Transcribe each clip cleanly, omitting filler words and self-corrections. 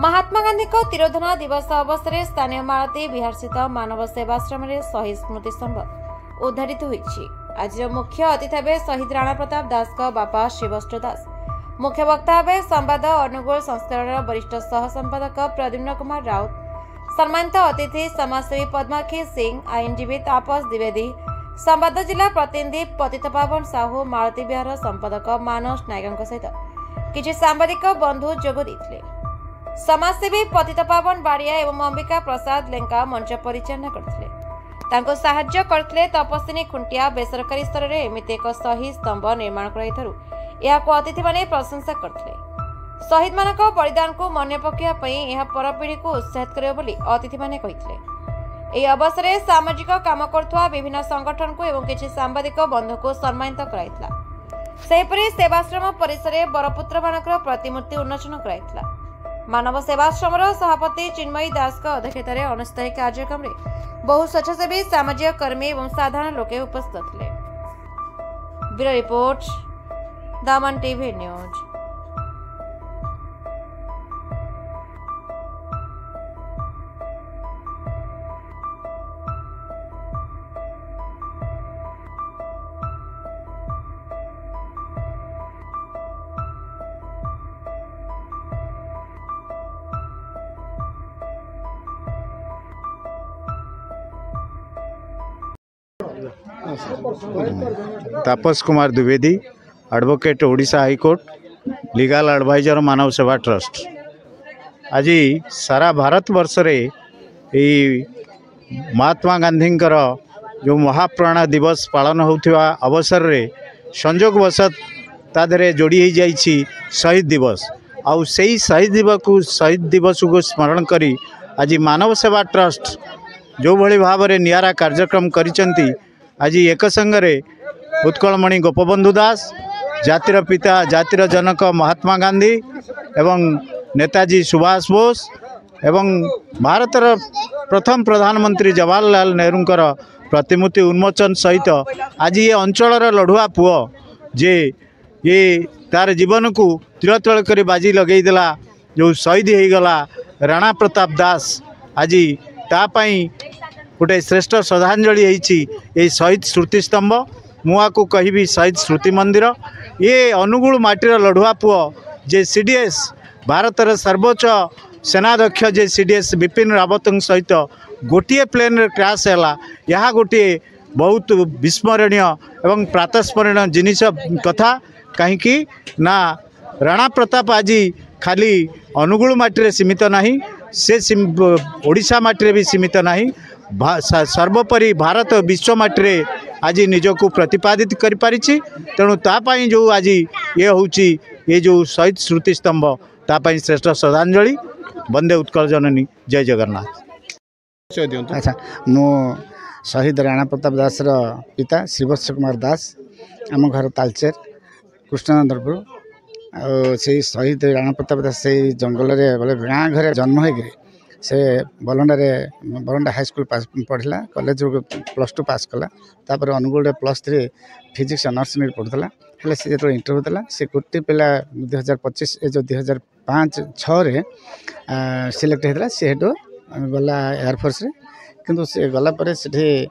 महात्मा गांधी को तिरोधन दिवस अवसर में स्थानीय मालती विहार स्थित मानव सेवाश्रम में शहीद स्मृति स्तंभ उद्घाटित होईछि। आज मुख्य अतिथि भाव शहीद राणा प्रताप दास का बापा शिवष्ट दास, मुख्य वक्ता भाव संवाद अनुगुल संस्करण वरिष्ठ सह संपादक प्रद्युम्न कुमार राउत, सम्मानित अतिथि समाजसेवी पद्माक्षी सिंह, आईनजीवी तापस द्विवेदी, संवाद जिला प्रतिनिधि पतितपावन साहू, मालती विहार संपादक मानस नायक सहित किछि सांबादिक बंधु जोग देथिले। समाजसेवी पतितपावन बाड़िया एवं अंबिका प्रसाद लेंका मंच परिचालना करथिले। तांको साहाय्य करथिले तपस्विनी खुंटिया बेसरकारी स्तर में एमिति एक शहीद स्तंभ निर्माण कराइथारु एहाको अतिथि माने प्रशंसा करथिले। शहीद मानक बलिदान को मन पकेया पई एहा पर पीढ़ी को उत्साहित करियो बोली अतिथि माने कहिथिले। एही अवसर में सामाजिक काम करथुवा विभिन्न संगठन को एवं किछि सांबादिक बंधु को सम्मानित कराइथला। सेहिपरि सेवाश्रम परिसर में बरपुत्र मानकर प्रतिमूर्ति उन्मोचन कराइथला। मानव सेवाश्रम सभापति चिन्मयी दास का अध्यक्षतार अनुष्ठित कार्यक्रम में बहु स्वच्छासेवी सामाजिक कर्मी एवं साधारण लोके उपस्थित थे। Bureau report, Daman TV news. Tapas Kumar Dwivedi, advocate Odisha high court, legal adviser Manav Seva Trust. आज सारा भारत वर्ष रे महात्मा गांधी जो महाप्राण दिवस पालन होता अवसर रे संजोग वशत तादरे जोड़ी हो जाइछि शहीद दिवस। आउ सही शहीद दिवस को स्मरण करी आज मानव सेवा ट्रस्ट जो भली भाव में नियारा कार्यक्रम करिसेंती। आज एक संगरे उत्कलमणि गोपबंधु दास, जातिर पिता जातिर जनक महात्मा गांधी एवं नेताजी सुभाष बोस एवं भारतर प्रथम प्रधानमंत्री जवाहरलाल नेहरूंकर प्रतिमूर्ति उन्मोचन सहित आज ये अंचलर लढ़ुआ पुओ जे ये तार जीवन को तिलतल कर बाजी लगई देला जो शहीद हो गला राणा प्रताप दास। आज तापाई गोटे श्रेष्ठ श्रद्धांजलि होती शहीद स्मृति स्तंभ, मुआ को कहि शहीद स्मृति मंदिर। ये अनुगुल माटीर लढ़ुआ पुओ जे सीडीएस भारतर सर्वोच्च सेनाध्यक्ष जे सीडीएस बिपिन रावत सहित गोटे प्लेन रे क्रैश है। यह गोटे बहुत विस्मरणीय एवं प्रातस्मरणीय जिनिस कथा कहीं ना राणा प्रताप आज खाली अनुगुल माटी सीमित नहीं, से ओडिशा माटी भी सीमित नहीं, सर्वोपरि भारत विश्व माटी आज निजक प्रतिपादित कर पारी। तेणु तापाई जो आज ये हूँ ये जो शहीद स्मृति स्तंभ तापाई श्रेष्ठ श्रद्धांजलि। वंदे उत्कल जननी, जय जगन्नाथ। अच्छा, मो शहीद राणा प्रताप दास पिता शिवष्ट कुमार दास, आम घर तालचेर कृष्णनंदपुर। से शहीद राणा प्रताप दास से जंगल बोले गाँ घर जन्म हो से बलंडा हाई स्कूल पढ़ला, कॉलेज +2 पास कला, तापर अनुगुल +3 फिजिक्स ऑनर्स नहीं पढ़ुला। हेल्ले से जो इंटरव्यू देला से गोटे पिला 2025 जो 2005-06 सिलेक्ट होता सी हेटू गला एयरफोर्स रे। किंतु से गला पर से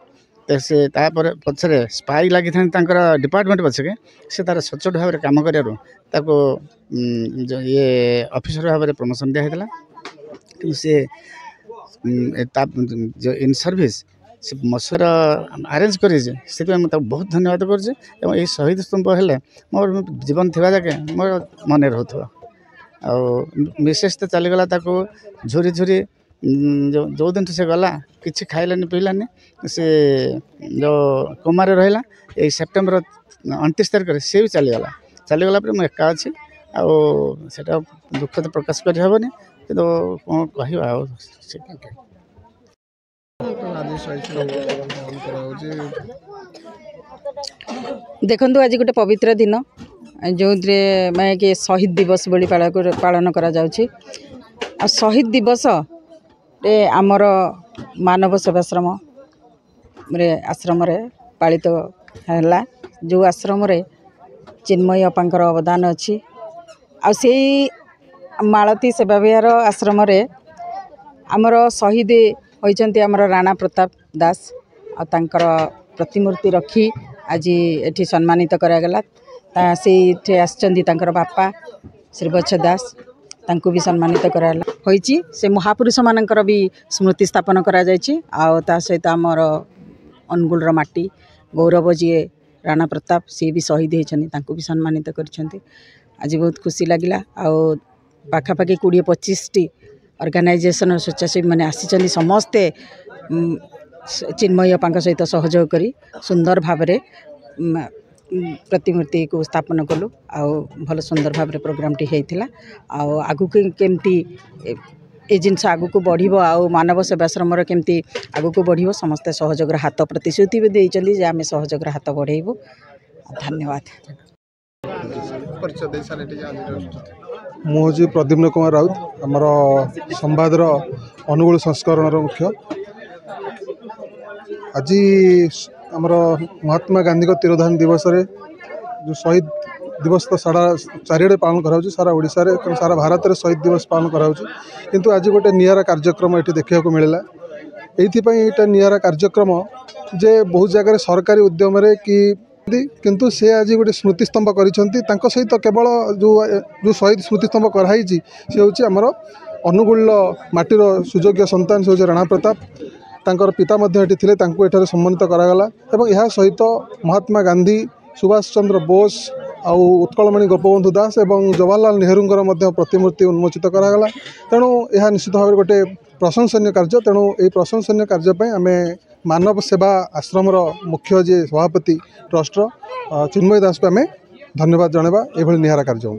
पछरे स्पाई लगी डिपार्टमेंट पछके से तार सचोट भाव में काम करूँ ये ऑफिसर भाव में प्रमोशन दिया कि से जो इन सर्विस से मसर अरेंज कर बहुत धन्यवाद कर शहीद स्तंभ हेले मोर जीवन थी जाके मोर मन रोथ। मिसेस तो चलीगला झुरी झुरी जो दिन से गला किसी खाइलानी पीलानी से जो कोमारे रहा। ये सेप्टेम्बर 29 तारिख सी भी चलीगला पर मुझे एका अच्छी आटा दुख तो प्रकाश कर हेनी कि कौन कह देखु आज गोटे पवित्र दिन जो मैं कि शहीद दिवस बोली पालन करा जाउछि। आ शहीद दिवस रे आमर मानव सेवाश्रम आश्रम पालित है जो आश्रम चिन्मयी अपांकर अवदान अच्छी। मालती सेवा विहार आश्रम आमर शहीद होइचंती आमर राणा प्रताप दास आ तांकर प्रतिमूर्ति रखी आज एठी सम्मानित करागला से आसचंदी तांकर बापा श्रीवत्स दास तांको भी सम्मानित कराला होइची से महापुरुष मानकर भी स्मृति स्थापन करा जायछि आ ता सहित आमर अनुगुल माटी गौरव जी राणा प्रताप सी भी शहीद होइछनी तांको भी सम्मानित करछंती। आज बहुत खुशी लगिला आ पाखापाखि 20-25 टी ऑर्गेनाइजेशन स्वेच्छासेवी मैंने आसी समस्ते चिन्मय अप्पा सहित सहयोग करी सुंदर भाव प्रतिमूर्ति को स्थापन कलु आ भल सुंदर भाव प्रोग्राम टी होता आगु केमती ए जिनस आगु को बढ़िबो आ मानव सेवाश्रम केमती आगु को बढ़िबो समस्ते सहयोग हाथ प्रतिश्रुति भी देइचंदी जे आमे सहयोग हाथ बढ़ेबो। धन्यवाद। मु हूँ प्रद्युम्न कुमार राउत आमर संवादर अनुगुल संस्करण मुख्य। आज आमर महात्मा गांधी को तिरोधान दिवस रे जो शहीद दिवस तो सारा चारिड़े पालन करा सारा ओडिशा रे सारा भारत रे शहीद दिवस पालन करा किंतु आज गोटे नियारा कार्यक्रम ये देखा मिलला। ये नियारा कार्यक्रम जे बहुत जगह सरकारी उद्यम रे कि किंतु से आज गोटे स्मृतिस्तंभ करिसेंती सहित केवल जो शहीद स्मृतिस्तंभ कराई से हूँ आमर अनुगुल माटीर सुयोग्य संतान से हूँ राणा प्रताप तांकर पिता थे एठारे सम्मानित करागला एवं यह सहित महात्मा गांधी सुभाष चंद्र बोस आउ उत्कलमणि गोपबंधु दास एवं जवाहरलाल नेहरू प्रतिमूर्ति उन्मोचित करागला। तेणु यह निश्चित भाव गोटे प्रशंसनीय कार्य। तेणु ये प्रशंसनीय कार्य आमे मानव सेवा आश्रम मुख्य जी सभापति ट्रस्टर चिन्मय दास को आमे धन्यवाद जणाइबा एभली निहारा कार्य।